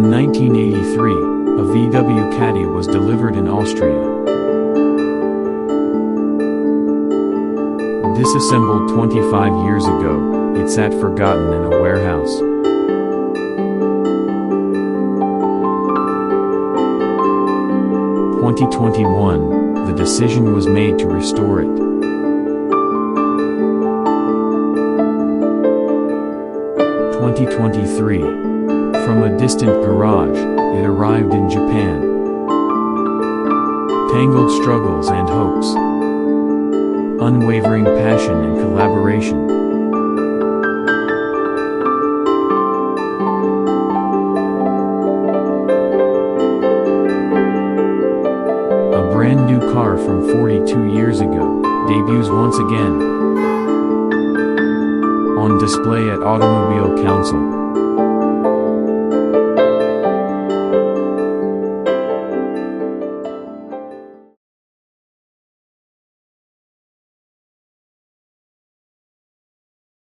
In 1983, a VW Caddy was delivered in Austria. Disassembled 25 years ago, it sat forgotten in a warehouse. In 2021, the decision was made to restore it. In 2023, from a distant garage, it arrived in Japan. Tangled struggles and hopes. Unwavering passion and collaboration. A brand new car from 42 years ago, debuts once again. On display at Automobile Council.